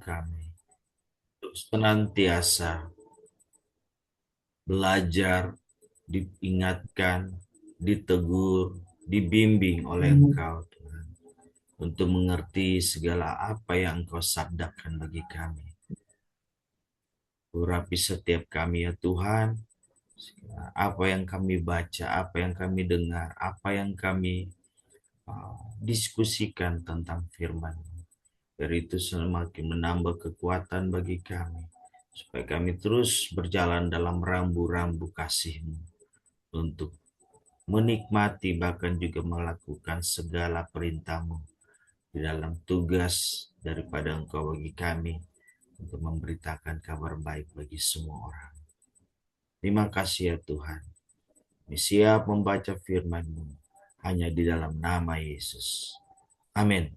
kami untuk senantiasa belajar, diingatkan, ditegur, dibimbing oleh Engkau, Tuhan, untuk mengerti segala apa yang Engkau sabdakan bagi kami. Urapi setiap kami ya Tuhan, apa yang kami baca, apa yang kami dengar, apa yang kami diskusikan tentang firman. Dari itu semakin menambah kekuatan bagi kami, supaya kami terus berjalan dalam rambu-rambu kasih-Mu untuk menikmati bahkan juga melakukan segala perintah-Mu di dalam tugas daripada Engkau bagi kami untuk memberitakan kabar baik bagi semua orang. Terima kasih ya Tuhan. Kami siap membaca firman-Mu hanya di dalam nama Yesus. Amin.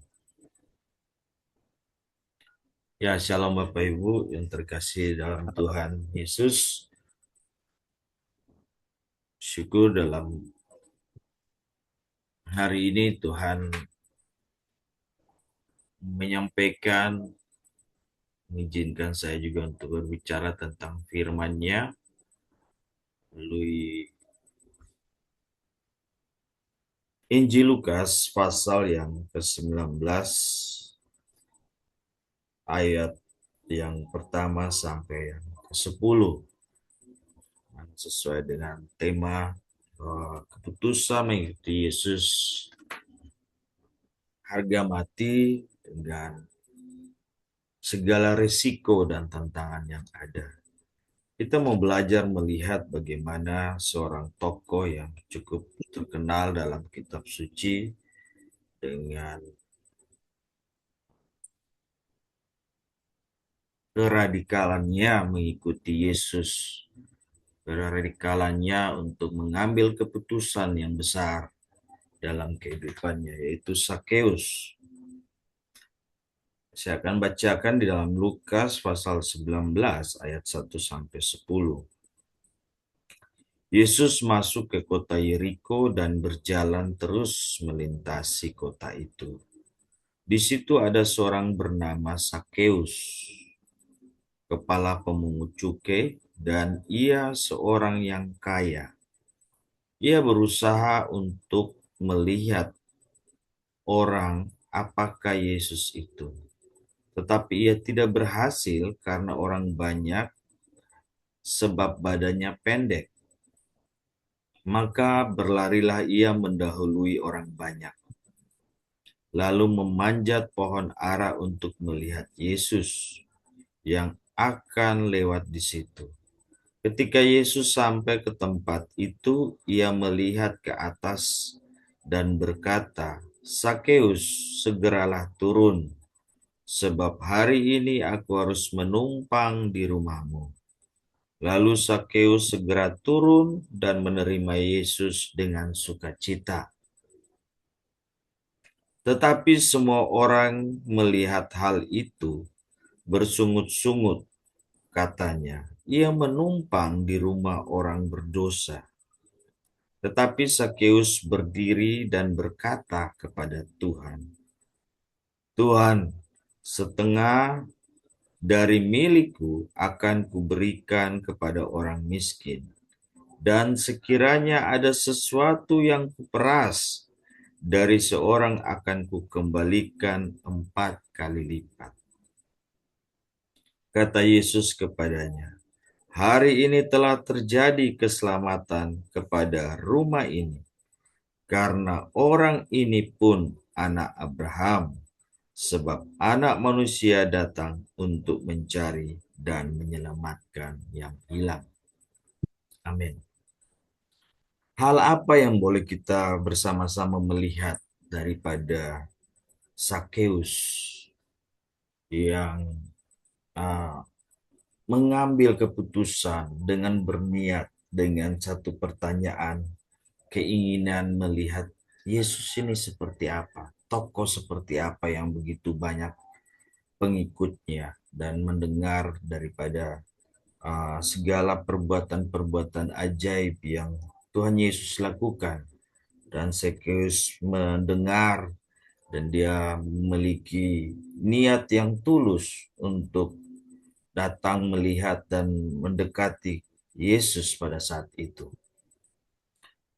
Ya, shalom Bapak Ibu yang terkasih dalam Tuhan Yesus. Syukur dalam hari ini Tuhan menyampaikan, mengizinkan saya juga untuk berbicara tentang firman-Nya melalui Injil Lukas pasal yang ke-19 ayat yang pertama sampai yang ke-10, sesuai dengan tema keputusan mengikuti Yesus, harga mati dengan segala risiko dan tantangan yang ada. Kita mau belajar melihat bagaimana seorang tokoh yang cukup terkenal dalam kitab suci dengan keradikalannya mengikuti Yesus, keradikalannya untuk mengambil keputusan yang besar dalam kehidupannya, yaitu Sakeus. Saya akan bacakan di dalam Lukas pasal 19 ayat 1 sampai 10. Yesus masuk ke kota Yeriko dan berjalan terus melintasi kota itu. Di situ ada seorang bernama Sakeus, kepala pemungut cukai, dan ia seorang yang kaya. Ia berusaha untuk melihat orang apakah Yesus itu. Tetapi ia tidak berhasil karena orang banyak, sebab badannya pendek. Maka berlarilah ia mendahului orang banyak, lalu memanjat pohon ara untuk melihat Yesus yang akan lewat di situ. Ketika Yesus sampai ke tempat itu, ia melihat ke atas dan berkata, "Sakeus, segeralah turun, sebab hari ini aku harus menumpang di rumahmu." Lalu Sakeus segera turun dan menerima Yesus dengan sukacita. Tetapi semua orang melihat hal itu bersungut-sungut, katanya, "Ia menumpang di rumah orang berdosa." Tetapi Sakeus berdiri dan berkata kepada Tuhan, "Tuhan, setengah dari milikku akan kuberikan kepada orang miskin. Dan sekiranya ada sesuatu yang kuperas dari seorang akan kukembalikan 4 kali lipat." Kata Yesus kepadanya, "Hari ini telah terjadi keselamatan kepada rumah ini, karena orang ini pun anak Abraham, sebab Anak Manusia datang untuk mencari dan menyelamatkan yang hilang." Amin. Hal apa yang boleh kita bersama-sama melihat daripada Sakeus yang mengambil keputusan dengan berniat dengan satu pertanyaan, keinginan melihat Yesus ini seperti apa, tokoh seperti apa yang begitu banyak pengikutnya, dan mendengar daripada segala perbuatan-perbuatan ajaib yang Tuhan Yesus lakukan. Dan Sakeus mendengar dan dia memiliki niat yang tulus untuk datang melihat dan mendekati Yesus pada saat itu.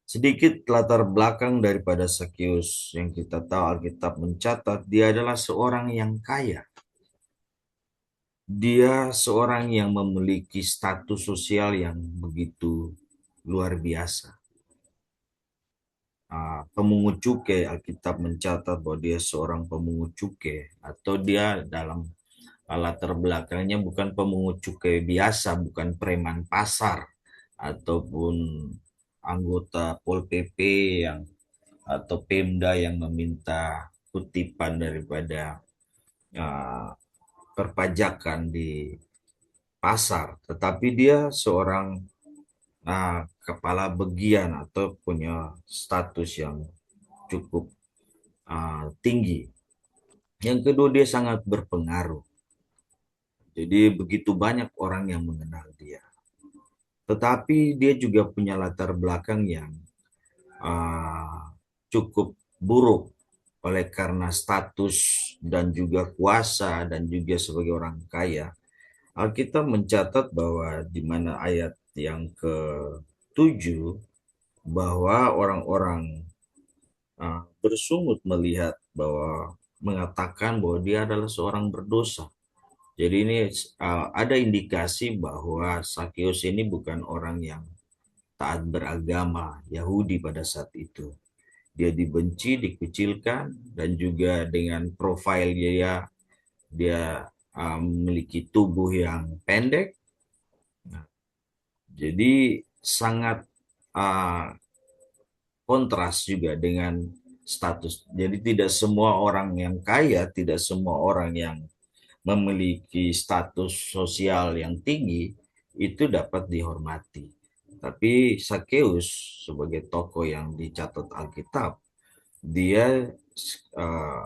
Sedikit latar belakang daripada Sakeus yang kita tahu Alkitab mencatat, dia adalah seorang yang kaya. Dia seorang yang memiliki status sosial yang begitu luar biasa. Pemungut cukai, Alkitab mencatat bahwa dia seorang pemungut cukai, atau dia dalam latar belakangnya bukan pemungut cukai biasa, bukan preman pasar ataupun anggota Pol PP yang atau Pemda yang meminta kutipan daripada uh, perpajakan di pasar, tetapi dia seorang kepala bagian atau punya status yang cukup tinggi. Yang kedua, dia sangat berpengaruh. Jadi begitu banyak orang yang mengenal dia. Tetapi dia juga punya latar belakang yang uh, cukup buruk oleh karena status dan juga kuasa dan juga sebagai orang kaya. Alkitab mencatat bahwa di mana ayat yang ke-7 bahwa orang-orang bersungut melihat bahwa mengatakan bahwa dia adalah seorang berdosa. Jadi ini ada indikasi bahwa Sakeus ini bukan orang yang taat beragama Yahudi pada saat itu. Dia dibenci, dikucilkan, dan juga dengan profil dia memiliki tubuh yang pendek. Nah, jadi sangat uh, kontras juga dengan status. Jadi tidak semua orang yang kaya, tidak semua orang yang memiliki status sosial yang tinggi itu dapat dihormati. Tapi Sakeus sebagai tokoh yang dicatat Alkitab, dia uh,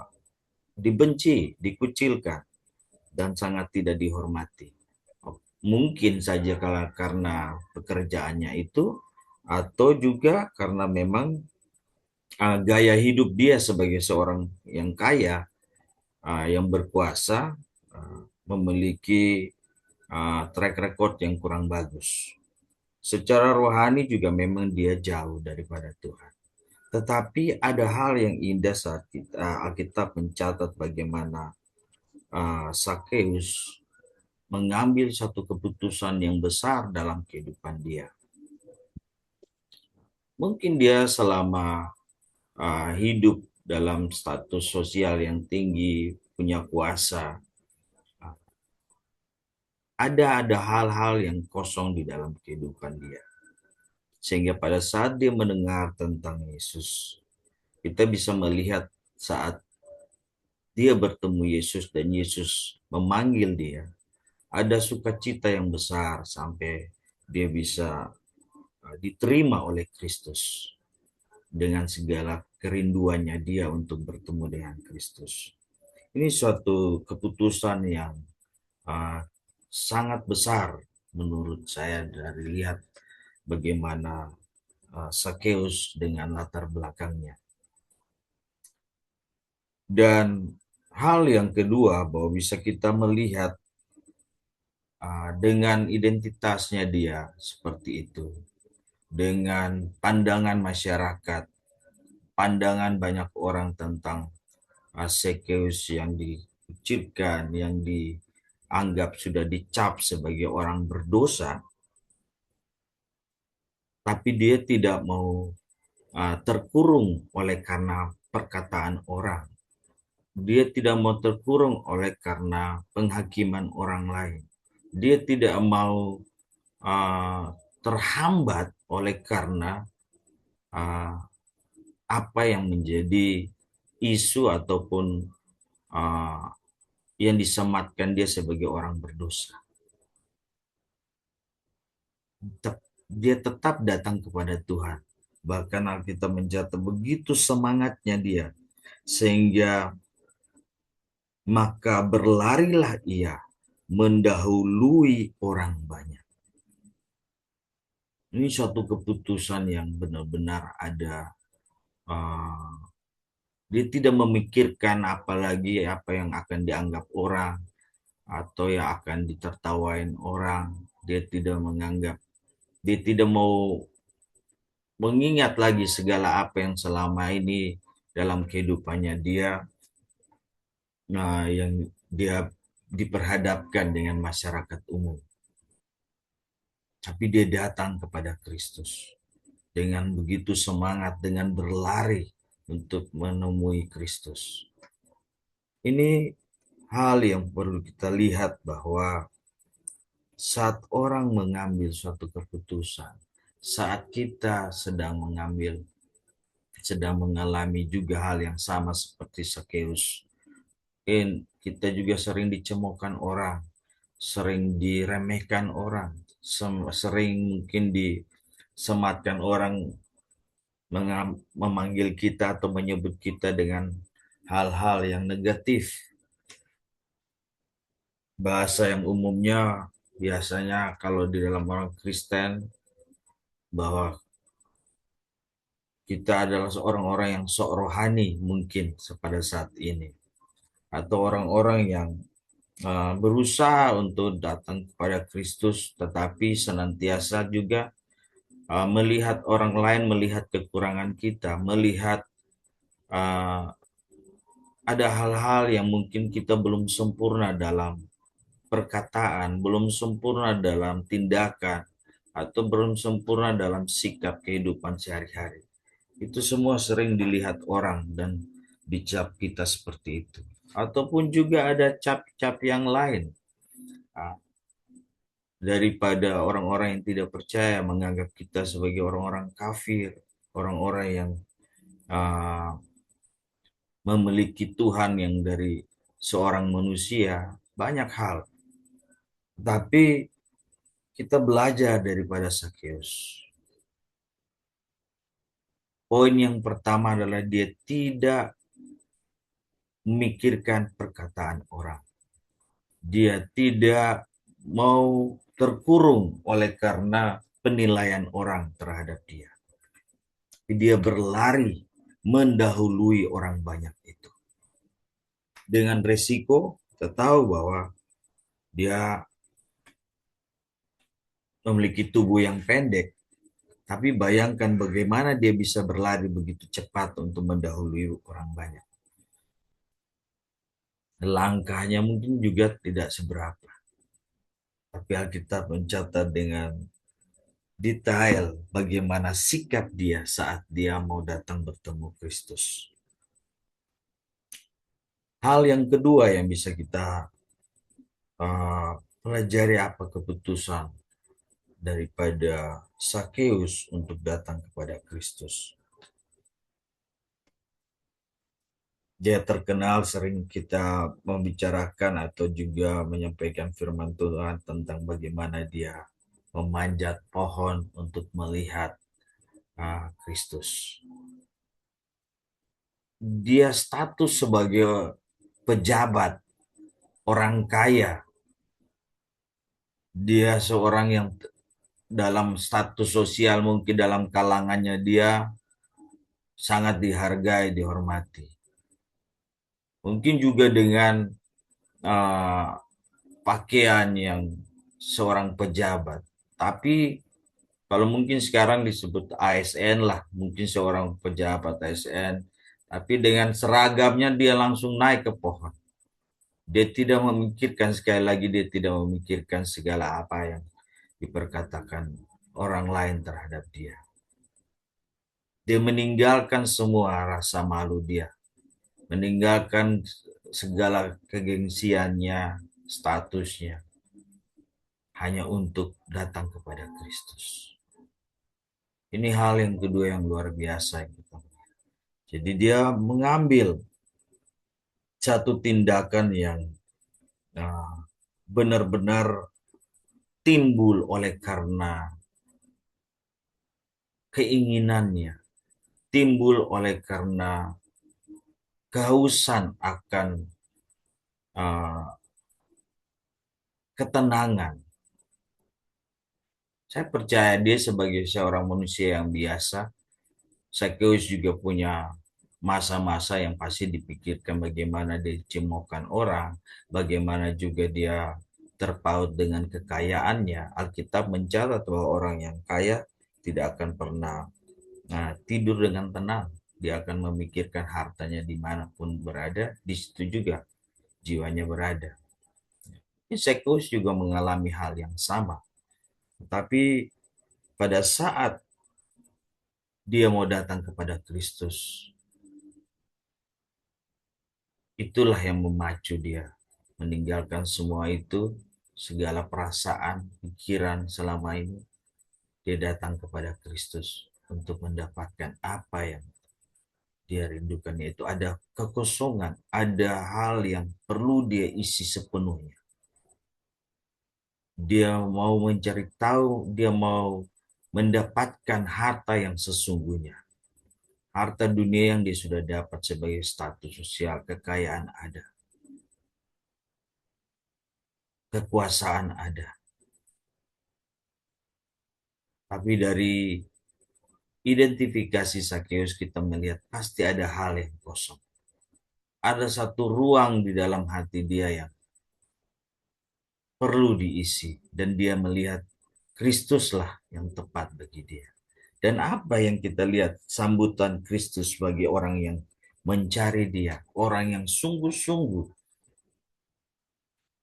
dibenci, dikucilkan, dan sangat tidak dihormati. Mungkin saja kalau karena pekerjaannya itu, atau juga karena memang gaya hidup dia sebagai seorang yang kaya, yang berkuasa, memiliki track record yang kurang bagus. Secara rohani juga memang dia jauh daripada Tuhan. Tetapi ada hal yang indah saat Alkitab mencatat bagaimana Sakeus mengambil satu keputusan yang besar dalam kehidupan dia. Mungkin dia selama hidup dalam status sosial yang tinggi, punya kuasa, ada hal-hal yang kosong di dalam kehidupan dia. Sehingga pada saat dia mendengar tentang Yesus, kita bisa melihat saat dia bertemu Yesus dan Yesus memanggil dia, ada sukacita yang besar sampai dia bisa diterima oleh Kristus dengan segala kerinduannya dia untuk bertemu dengan Kristus. Ini suatu keputusan yang uh, sangat besar menurut saya dari lihat bagaimana Sakeus dengan latar belakangnya. Dan hal yang kedua bahwa bisa kita melihat dengan identitasnya dia seperti itu, dengan pandangan masyarakat, pandangan banyak orang tentang Sakeus yang dikucilkan, yang dianggap sudah dicap sebagai orang berdosa, tapi dia tidak mau terkurung oleh karena perkataan orang. Dia tidak mau terkurung oleh karena penghakiman orang lain. Dia tidak mau terhambat oleh karena uh, apa yang menjadi isu ataupun uh, yang disematkan dia sebagai orang berdosa. Dia tetap datang kepada Tuhan. Bahkan Alkitab mencatat begitu semangatnya dia, sehingga maka berlarilah ia mendahului orang banyak. Ini suatu keputusan yang benar-benar ada uh, Dia tidak memikirkan apalagi apa yang akan dianggap orang atau yang akan ditertawain orang. Dia tidak menganggap, dia tidak mau mengingat lagi segala apa yang selama ini dalam kehidupannya dia, yang dia diperhadapkan dengan masyarakat umum. Tapi dia datang kepada Kristus dengan begitu semangat, dengan berlari untuk menemui Kristus. Ini hal yang perlu kita lihat bahwa saat orang mengambil suatu keputusan, saat kita sedang mengalami juga hal yang sama seperti Sakeus, kita juga sering dicemoohkan orang, sering diremehkan orang, sering mungkin disematkan orang, memanggil kita atau menyebut kita dengan hal-hal yang negatif. Bahasa yang umumnya biasanya kalau di dalam orang Kristen bahwa kita adalah seorang orang yang sok rohani mungkin pada saat ini, atau orang-orang yang berusaha untuk datang kepada Kristus tetapi senantiasa juga melihat orang lain, melihat kekurangan kita, melihat uh, ada hal-hal yang mungkin kita belum sempurna dalam perkataan, belum sempurna dalam tindakan, atau belum sempurna dalam sikap kehidupan sehari-hari. Itu semua sering dilihat orang dan dicap kita seperti itu. Ataupun juga ada cap-cap yang lain. Ah, Daripada orang-orang yang tidak percaya menganggap kita sebagai orang-orang kafir, orang-orang yang ah, memiliki Tuhan yang dari seorang manusia, banyak hal. Tapi kita belajar daripada Sakeus. Poin yang pertama adalah dia tidak memikirkan perkataan orang. Dia tidak mau terkurung oleh karena penilaian orang terhadap dia. Dia berlari mendahului orang banyak itu. Dengan resiko, kita tahu bahwa dia memiliki tubuh yang pendek. Tapi bayangkan bagaimana dia bisa berlari begitu cepat untuk mendahului orang banyak. Langkahnya mungkin juga tidak seberapa. Tapi Alkitab mencatat dengan detail bagaimana sikap dia saat dia mau datang bertemu Kristus. Hal yang kedua yang bisa kita pelajari apa keputusan daripada Sakeus untuk datang kepada Kristus. Dia terkenal sering kita membicarakan atau juga menyampaikan firman Tuhan tentang bagaimana dia memanjat pohon untuk melihat Kristus. Dia status sebagai pejabat, orang kaya. Dia seorang yang dalam status sosial mungkin dalam kalangannya dia sangat dihargai, dihormati. Mungkin juga dengan uh, pakaian yang seorang pejabat. Tapi kalau mungkin sekarang disebut ASN lah, mungkin seorang pejabat ASN. Tapi dengan seragamnya dia langsung naik ke pohon. Dia tidak memikirkan, sekali lagi dia tidak memikirkan segala apa yang diperkatakan orang lain terhadap dia. Dia meninggalkan semua rasa malu dia, meninggalkan segala kegengsiannya, statusnya, hanya untuk datang kepada Kristus. Ini hal yang kedua yang luar biasa. Jadi dia mengambil satu tindakan yang benar-benar timbul oleh karena keinginannya, timbul oleh karena kehausan akan uh, ketenangan. Saya percaya dia sebagai seorang manusia yang biasa. Sakeus juga punya masa-masa yang pasti dipikirkan bagaimana dia dicemoohkan orang, bagaimana juga dia terpaut dengan kekayaannya. Alkitab mencatat bahwa orang yang kaya tidak akan pernah tidur dengan tenang. Dia akan memikirkan hartanya dimanapun berada, di situ juga jiwanya berada. Zekeus juga mengalami hal yang sama. Tapi pada saat dia mau datang kepada Kristus, itulah yang memacu dia meninggalkan semua itu, segala perasaan, pikiran selama ini. Dia datang kepada Kristus untuk mendapatkan apa yang dia rindukan, yaitu ada kekosongan, ada hal yang perlu dia isi sepenuhnya. Dia mau mencari tahu, dia mau mendapatkan harta yang sesungguhnya. Harta dunia yang dia sudah dapat sebagai status sosial, kekayaan ada, kekuasaan ada. Tapi dari identifikasi Sakeus kita melihat pasti ada hal yang kosong. Ada satu ruang di dalam hati dia yang perlu diisi, dan dia melihat Kristuslah yang tepat bagi dia. Dan apa yang kita lihat sambutan Kristus bagi orang yang mencari dia, orang yang sungguh-sungguh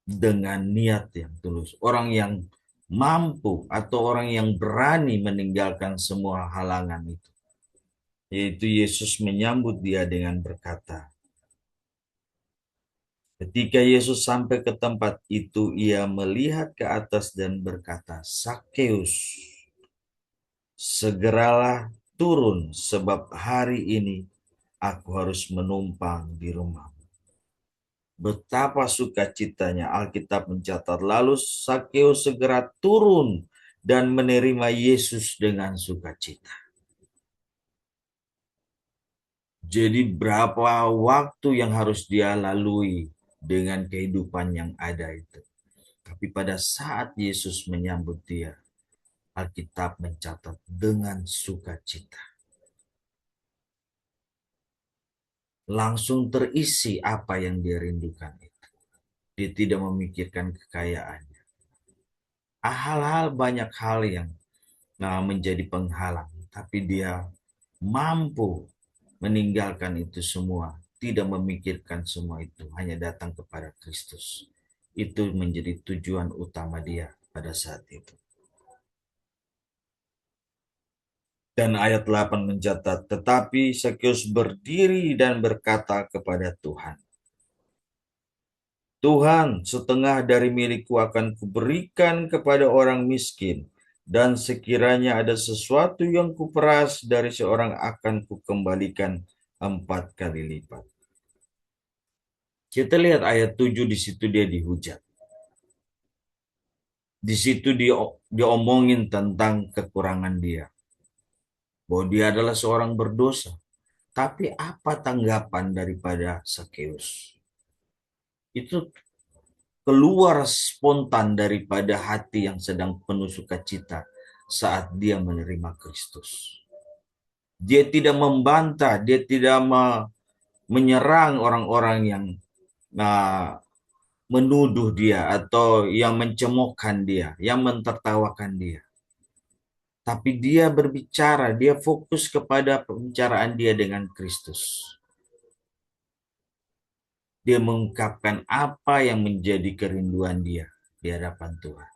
dengan niat yang tulus, orang yang mampu atau orang yang berani meninggalkan semua halangan itu. Yaitu Yesus menyambut dia dengan berkata, ketika Yesus sampai ke tempat itu, ia melihat ke atas dan berkata, Sakeus, segeralah turun sebab hari ini aku harus menumpang di rumahmu. Betapa sukacitanya, Alkitab mencatat. Lalu Sakeus segera turun dan menerima Yesus dengan sukacita. Jadi berapa waktu yang harus dia lalui dengan kehidupan yang ada itu. Tapi pada saat Yesus menyambut dia, Alkitab mencatat dengan sukacita. Langsung terisi apa yang dia rindukan itu. Dia tidak memikirkan kekayaannya. Hal-hal, banyak hal yang menjadi penghalang. Tapi dia mampu meninggalkan itu semua. Tidak memikirkan semua itu. Hanya datang kepada Kristus. Itu menjadi tujuan utama dia pada saat itu. Dan ayat 8 mencatat, tetapi Sakeus berdiri dan berkata kepada Tuhan, Tuhan, setengah dari milikku akan kuberikan kepada orang miskin, dan sekiranya ada sesuatu yang kuperas dari seorang akan kukembalikan 4 kali lipat. Kita lihat ayat 7, di situ dia dihujat. Di situ diomongin tentang kekurangan dia, bahwa dia adalah seorang berdosa. Tapi apa tanggapan daripada Sakeus? Itu keluar spontan daripada hati yang sedang penuh sukacita saat dia menerima Kristus. Dia tidak membantah, dia tidak menyerang orang-orang yang menuduh dia atau yang mencemoohkan dia, yang mentertawakan dia. Tapi dia berbicara, dia fokus kepada pembicaraan dia dengan Kristus. Dia mengungkapkan apa yang menjadi kerinduan dia di hadapan Tuhan.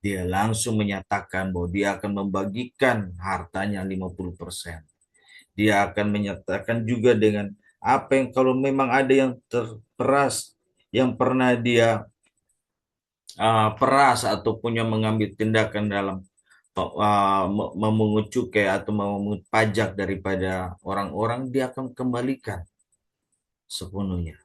Dia langsung menyatakan bahwa dia akan membagikan hartanya 50%. Dia akan menyatakan juga dengan apa yang kalau memang ada yang terperas, yang pernah dia peras ataupun yang mengambil tindakan dalam memungut cukai atau memungut pajak daripada orang-orang, dia akan kembalikan sepenuhnya.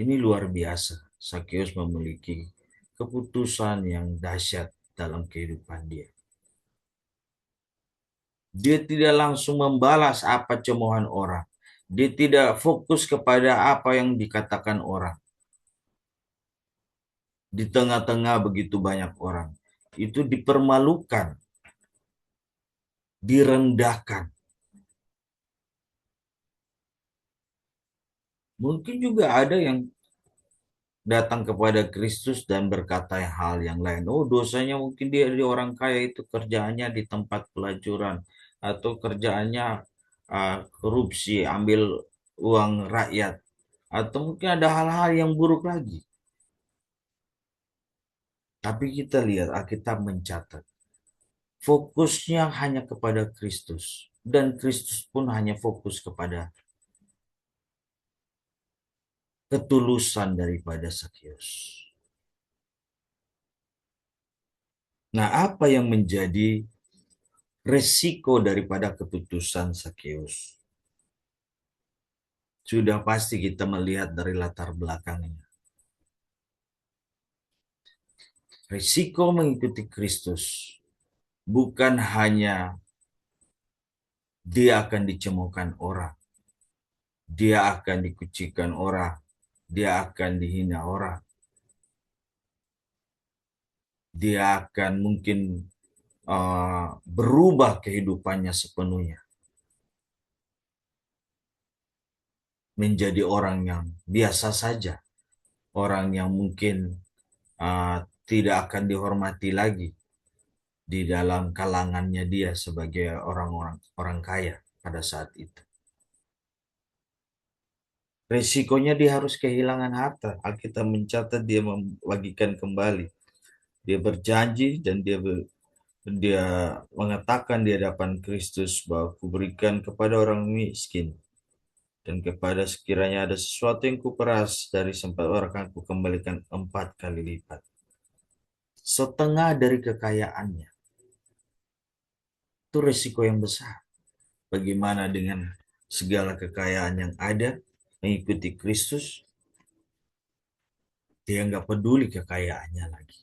Ini luar biasa. Sakeus memiliki keputusan yang dahsyat dalam kehidupan dia. Dia tidak langsung membalas apa cemoohan orang. Dia tidak fokus kepada apa yang dikatakan orang. Di tengah-tengah begitu banyak orang, itu dipermalukan, direndahkan. Mungkin juga ada yang datang kepada Kristus dan berkata hal yang lain. Oh, dosanya mungkin dia di orang kaya itu kerjaannya di tempat pelacuran atau kerjaannya korupsi, ambil uang rakyat, atau mungkin ada hal-hal yang buruk lagi. Tapi kita lihat Alkitab mencatat fokusnya hanya kepada Kristus dan Kristus pun hanya fokus kepada ketulusan daripada Sakeus. Nah, apa yang menjadi resiko daripada keputusan Sakeus? Sudah pasti kita melihat dari latar belakangnya. Resiko mengikuti Kristus bukan hanya dia akan dicemoohkan orang, dia akan dikucilkan orang, dia akan dihina orang, dia akan mungkin berubah kehidupannya sepenuhnya menjadi orang yang biasa saja, orang yang mungkin tidak akan dihormati lagi di dalam kalangannya dia sebagai orang-orang orang kaya pada saat itu. Resikonya dia harus kehilangan harta. Alkitab mencatat dia membagikan kembali. Dia berjanji dan dia mengatakan di hadapan Kristus bahwa kuberikan kepada orang miskin dan kepada sekiranya ada sesuatu yang kuperas dari sempat orang akan kukembalikan 4 kali lipat. Setengah dari kekayaannya. Itu resiko yang besar. Bagaimana dengan segala kekayaan yang ada mengikuti Kristus, dia nggak peduli kekayaannya lagi.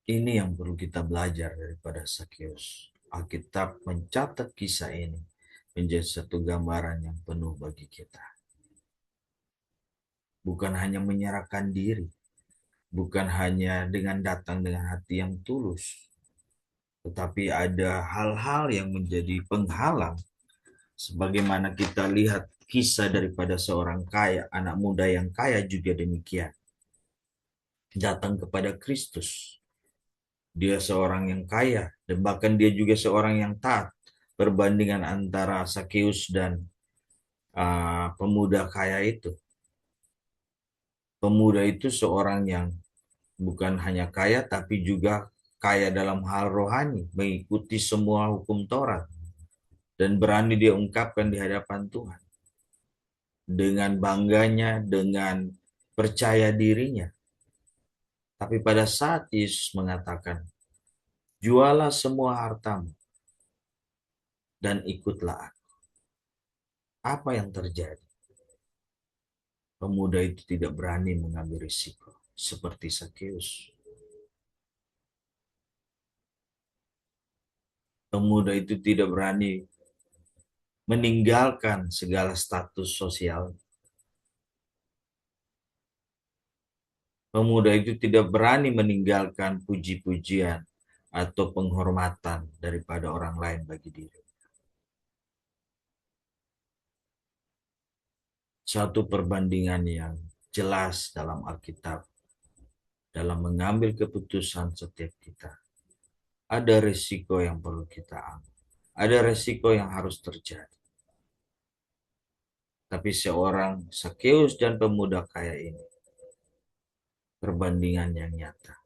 Ini yang perlu kita belajar daripada Sakeus. Alkitab mencatat kisah ini menjadi satu gambaran yang penuh bagi kita. Bukan hanya menyerahkan diri, bukan hanya dengan datang dengan hati yang tulus, tetapi ada hal-hal yang menjadi penghalang. Sebagaimana kita lihat kisah daripada seorang kaya, anak muda yang kaya juga demikian. Datang kepada Kristus. Dia seorang yang kaya dan bahkan dia juga seorang yang taat. Perbandingan antara Sakeus dan pemuda kaya itu. Pemuda itu seorang yang bukan hanya kaya tapi juga kaya dalam hal rohani, mengikuti semua hukum Taurat dan berani dia ungkapkan di hadapan Tuhan. Dengan bangganya, dengan percaya dirinya. Tapi pada saat Yesus mengatakan, jualah semua hartamu dan ikutlah aku. Apa yang terjadi? Pemuda itu tidak berani mengambil risiko. Seperti Sakeus. Pemuda itu tidak berani meninggalkan segala status sosial. Pemuda itu tidak berani meninggalkan puji-pujian atau penghormatan daripada orang lain bagi diri. Suatu perbandingan yang jelas dalam Alkitab dalam mengambil keputusan setiap kita. Ada risiko yang perlu kita ambil. Ada risiko yang harus terjadi. Tapi seorang Sakeus dan pemuda kaya ini, perbandingan yang nyata.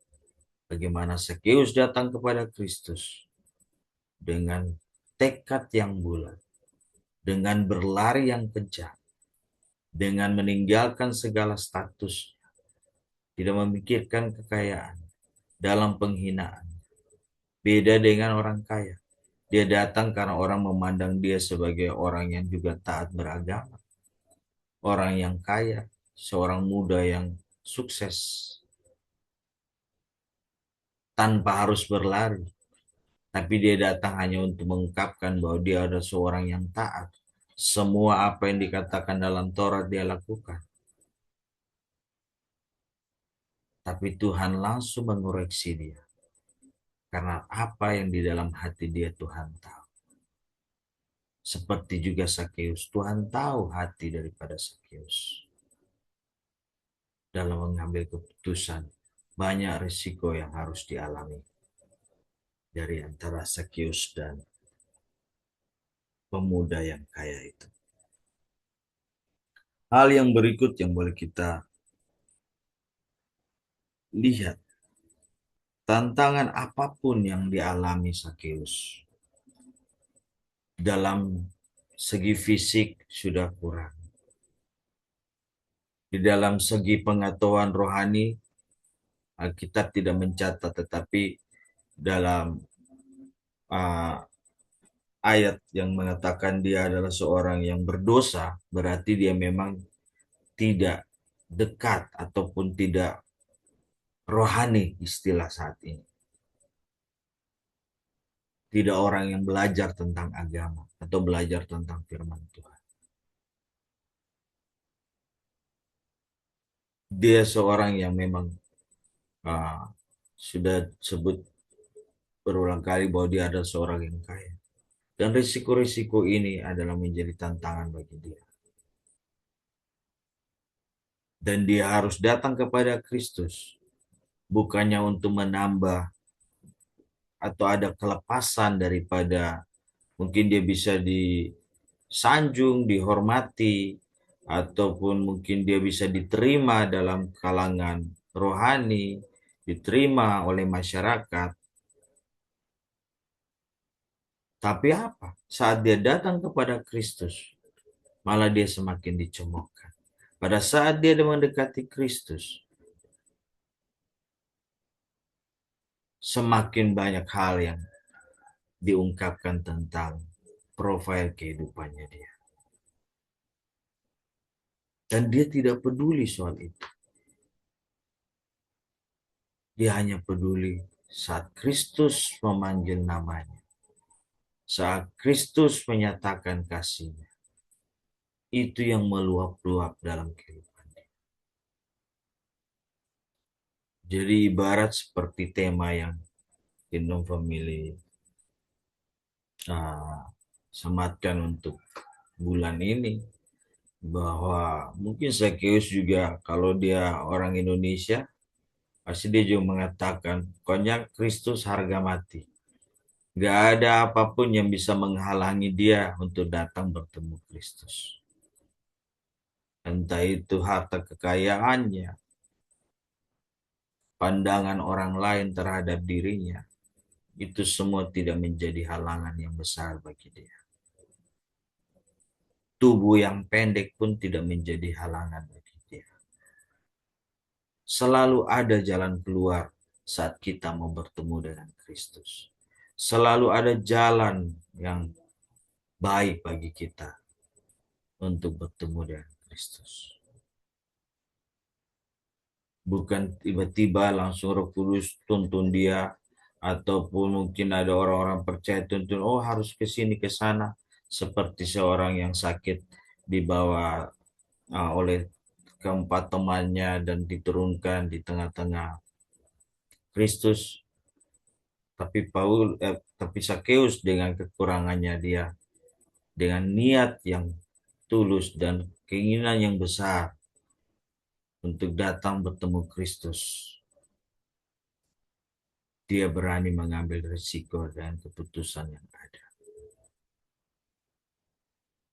Bagaimana Sakeus datang kepada Kristus dengan tekad yang bulat, dengan berlari yang kencang, dengan meninggalkan segala status, tidak memikirkan kekayaan dalam penghinaan. Beda dengan orang kaya. Dia datang karena orang memandang dia sebagai orang yang juga taat beragama. Orang yang kaya, seorang muda yang sukses tanpa harus berlari. Tapi dia datang hanya untuk mengungkapkan bahwa dia adalah seorang yang taat. Semua apa yang dikatakan dalam Taurat dia lakukan. Tapi Tuhan langsung mengoreksi dia. Karena apa yang di dalam hati dia Tuhan tahu. Seperti juga Sakeus, Tuhan tahu hati daripada Sakeus. Dalam mengambil keputusan, banyak risiko yang harus dialami dari antara Sakeus dan pemuda yang kaya itu. Hal yang berikut yang boleh kita lihat, tantangan apapun yang dialami Sakeus dalam segi fisik sudah kurang. Di dalam segi pengetahuan rohani, Alkitab tidak mencatat, tetapi dalam uh, ayat yang mengatakan dia adalah seorang yang berdosa, berarti dia memang tidak dekat ataupun tidak rohani istilah saat ini. Tidak orang yang belajar tentang agama atau belajar tentang firman Tuhan. Dia seorang yang memang uh, sudah sebut berulang kali bahwa dia adalah seorang yang kaya. Dan risiko-risiko ini adalah menjadi tantangan bagi dia. Dan dia harus datang kepada Kristus. Bukannya untuk menambah atau ada kelepasan daripada mungkin dia bisa disanjung, dihormati, ataupun mungkin dia bisa diterima dalam kalangan rohani, diterima oleh masyarakat. Tapi apa? Saat dia datang kepada Kristus, malah dia semakin dicemoohkan. Pada saat dia mendekati Kristus, semakin banyak hal yang diungkapkan tentang profil kehidupannya dia. Dan dia tidak peduli soal itu. Dia hanya peduli saat Kristus memanggil namanya. Saat Kristus menyatakan kasihnya. Itu yang meluap-luap dalam kehidupannya. Jadi ibarat seperti tema yang Kingdom Family sematkan untuk bulan ini. Bahwa mungkin Sakeus juga kalau dia orang Indonesia, pasti dia juga mengatakan, pokoknya Kristus harga mati. Gak ada apapun yang bisa menghalangi dia untuk datang bertemu Kristus. Entah itu harta kekayaannya, pandangan orang lain terhadap dirinya, itu semua tidak menjadi halangan yang besar bagi dia. Tubuh yang pendek pun tidak menjadi halangan bagi dia. Selalu ada jalan keluar saat kita mau bertemu dengan Kristus. Selalu ada jalan yang baik bagi kita untuk bertemu dengan Kristus. Bukan tiba-tiba langsung Roh Kudus tuntun dia, ataupun mungkin ada orang-orang percaya tuntun, oh harus ke sini ke sana, seperti seorang yang sakit dibawa oleh keempat temannya dan diturunkan di tengah-tengah Kristus. Tapi Sakeus dengan kekurangannya dia, dengan niat yang tulus dan keinginan yang besar untuk datang bertemu Kristus, dia berani mengambil risiko dan keputusan yang ada.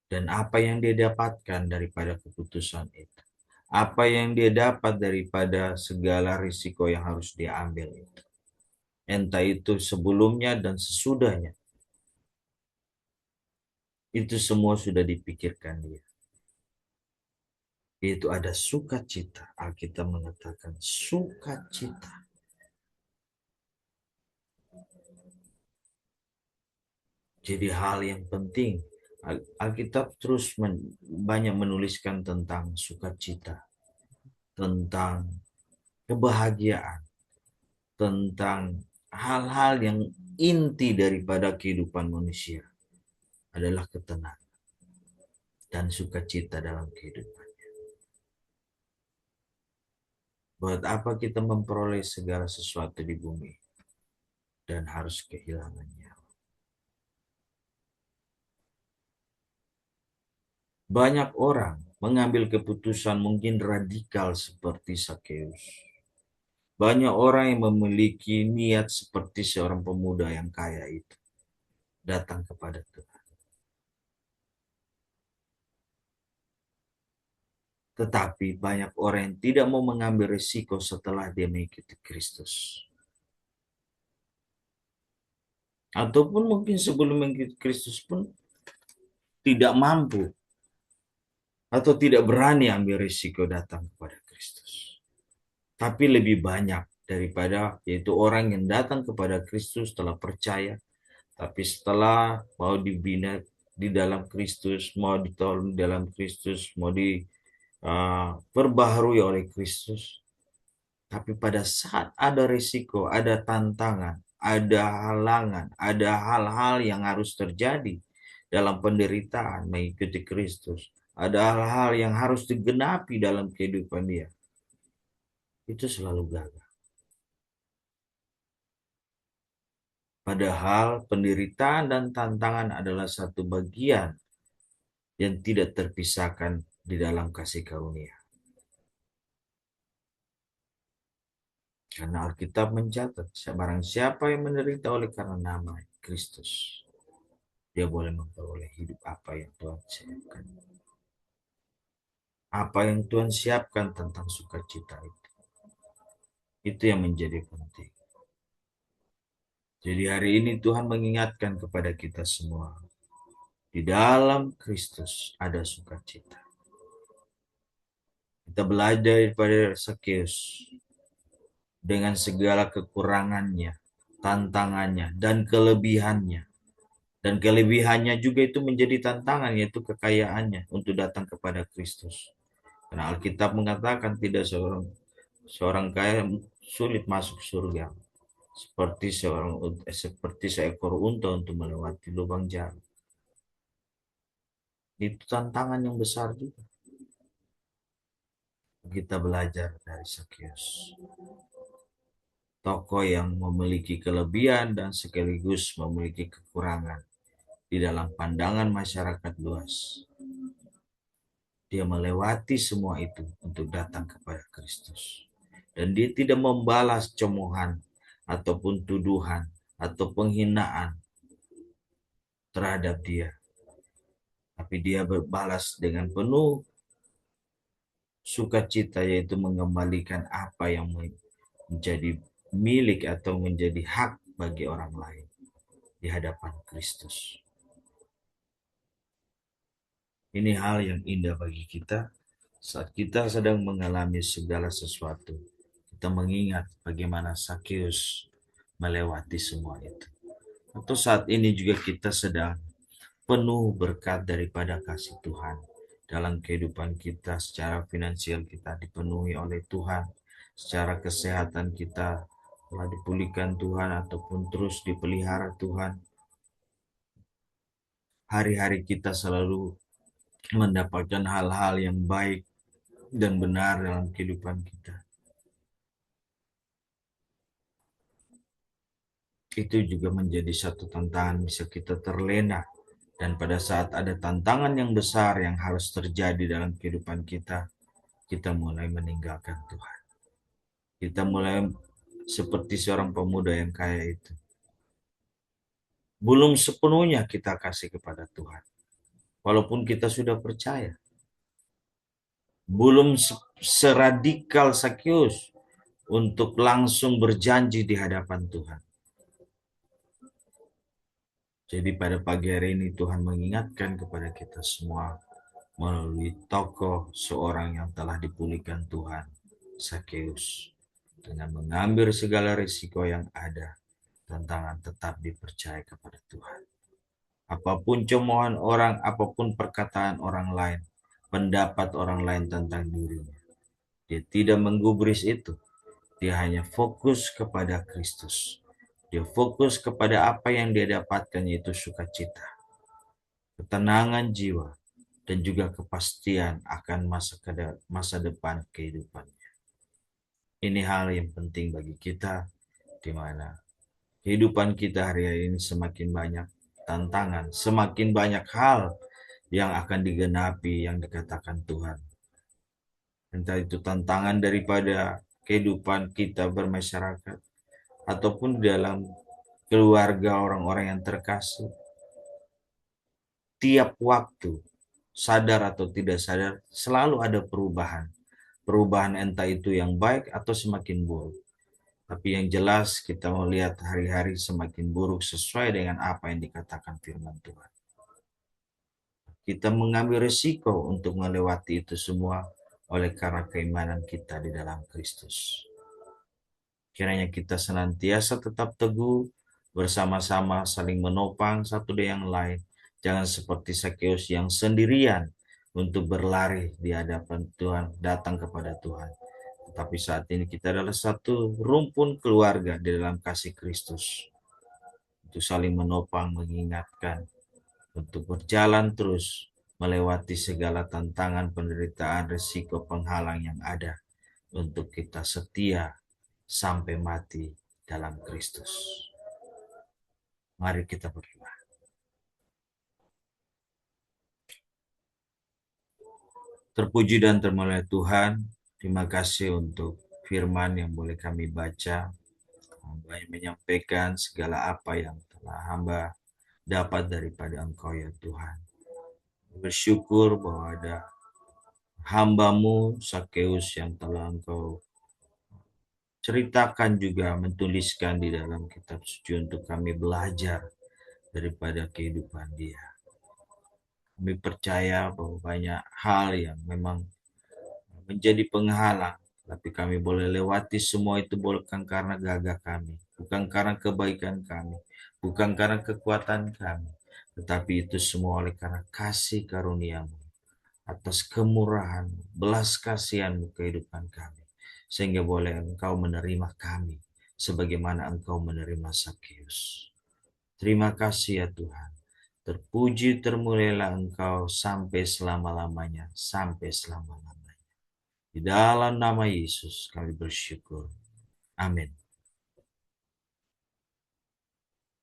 Dan apa yang dia dapatkan daripada keputusan itu? Apa yang dia dapat daripada segala risiko yang harus dia ambil itu? Entah itu sebelumnya dan sesudahnya. Itu semua sudah dipikirkan dia. Itu ada sukacita. Alkitab mengatakan sukacita. Jadi hal yang penting. Alkitab terus banyak menuliskan tentang sukacita. Tentang kebahagiaan. Tentang hal-hal yang inti daripada kehidupan manusia. Adalah ketenangan. Dan sukacita dalam kehidupan. Buat apa kita memperoleh segala sesuatu di bumi dan harus kehilangannya? Banyak orang mengambil keputusan mungkin radikal seperti Sakeus. Banyak orang yang memiliki niat seperti seorang pemuda yang kaya itu datang kepada Tuhan. Tetapi banyak orang yang tidak mau mengambil risiko setelah dia mengikuti Kristus. Ataupun mungkin sebelum mengikuti Kristus pun tidak mampu atau tidak berani ambil risiko datang kepada Kristus. Tapi lebih banyak daripada yaitu orang yang datang kepada Kristus telah percaya, tapi setelah mau dibina di dalam Kristus, mau ditolong di dalam Kristus, mau diperbaharui oleh Kristus. Tapi pada saat ada risiko, ada tantangan, ada halangan, ada hal-hal yang harus terjadi dalam penderitaan mengikuti Kristus, ada hal-hal yang harus digenapi dalam kehidupan dia, itu selalu gagal. Padahal penderitaan dan tantangan adalah satu bagian yang tidak terpisahkan di dalam kasih karunia. Karena Alkitab mencatat, barang siapa yang menderita oleh karena nama Kristus, dia boleh memperoleh hidup apa yang Tuhan siapkan. Apa yang Tuhan siapkan tentang sukacita itu. Itu yang menjadi penting. Jadi hari ini Tuhan mengingatkan kepada kita semua. Di dalam Kristus ada sukacita. Kita belajar daripada Sakeus dengan segala kekurangannya, tantangannya, dan kelebihannya. Dan kelebihannya juga itu menjadi tantangan, yaitu kekayaannya untuk datang kepada Kristus. Karena Alkitab mengatakan tidak seorang kaya sulit masuk surga. Seperti seekor unta untuk melewati lubang jarum. Itu tantangan yang besar juga. Kita belajar dari Sakeus. Tokoh yang memiliki kelebihan dan sekaligus memiliki kekurangan di dalam pandangan masyarakat luas. Dia melewati semua itu untuk datang kepada Kristus. Dan dia tidak membalas cemoohan ataupun tuduhan atau penghinaan terhadap dia. Tapi dia berbalas dengan penuh sukacita, yaitu mengembalikan apa yang menjadi milik atau menjadi hak bagi orang lain di hadapan Kristus. Ini hal yang indah bagi kita saat kita sedang mengalami segala sesuatu. Kita mengingat bagaimana Sakeus melewati semua itu. Atau saat ini juga kita sedang penuh berkat daripada kasih Tuhan. Dalam kehidupan kita secara finansial kita dipenuhi oleh Tuhan. Secara kesehatan kita telah dipulihkan Tuhan ataupun terus dipelihara Tuhan. Hari-hari kita selalu mendapatkan hal-hal yang baik dan benar dalam kehidupan kita. Itu juga menjadi satu tantangan bisa kita terlena. Dan pada saat ada tantangan yang besar yang harus terjadi dalam kehidupan kita, kita mulai meninggalkan Tuhan. Kita mulai seperti seorang pemuda yang kaya itu. Belum sepenuhnya kita kasih kepada Tuhan. Walaupun kita sudah percaya. Belum seradikal Sakeus untuk langsung berjanji di hadapan Tuhan. Jadi pada pagi hari ini Tuhan mengingatkan kepada kita semua melalui tokoh seorang yang telah dipulihkan Tuhan, Sakeus. Dengan mengambil segala risiko yang ada, tantangan tetap dipercaya kepada Tuhan. Apapun cemoohan orang, apapun perkataan orang lain, pendapat orang lain tentang dirinya, dia tidak menggubris itu. Dia hanya fokus kepada Kristus. Dia fokus kepada apa yang dia dapatkan, yaitu sukacita, ketenangan jiwa, dan juga kepastian akan masa depan kehidupannya. Ini hal yang penting bagi kita, di mana kehidupan kita hari ini semakin banyak tantangan, semakin banyak hal yang akan digenapi yang dikatakan Tuhan. Entah itu tantangan daripada kehidupan kita bermasyarakat, ataupun dalam keluarga orang-orang yang terkasih. Tiap waktu, sadar atau tidak sadar, selalu ada perubahan. Perubahan entah itu yang baik atau semakin buruk. Tapi yang jelas kita melihat hari-hari semakin buruk sesuai dengan apa yang dikatakan firman Tuhan. Kita mengambil risiko untuk melewati itu semua oleh karena keimanan kita di dalam Kristus. Kiranya kita senantiasa tetap teguh, bersama-sama saling menopang satu dengan yang lain. Jangan seperti Sakeus yang sendirian untuk berlari di hadapan Tuhan, datang kepada Tuhan. Tetapi saat ini kita adalah satu rumpun keluarga di dalam kasih Kristus. Untuk saling menopang, mengingatkan, untuk berjalan terus melewati segala tantangan, penderitaan, risiko, penghalang yang ada, untuk kita setia sampai mati dalam Kristus. Mari kita berdoa. Terpuji dan termulia Tuhan, terima kasih untuk firman yang boleh kami baca. Hamba yang menyampaikan segala apa yang telah hamba dapat daripada Engkau ya Tuhan. Bersyukur bahwa ada hambamu Sakeus yang telah Engkau ceritakan juga, menuliskan di dalam kitab suci untuk kami belajar daripada kehidupan dia. Kami percaya bahwa banyak hal yang memang menjadi penghalang, tapi kami boleh lewati semua itu bukan karena gagah kami, bukan karena kebaikan kami, bukan karena kekuatan kami, tetapi itu semua oleh karena kasih karuniamu, atas kemurahan, belas kasihanmu kehidupan kami, sehingga boleh Engkau menerima kami, sebagaimana Engkau menerima Sakeus. Terima kasih ya Tuhan. Terpuji termulialah Engkau sampai selama-lamanya, sampai selama-lamanya. Di dalam nama Yesus kami bersyukur. Amin.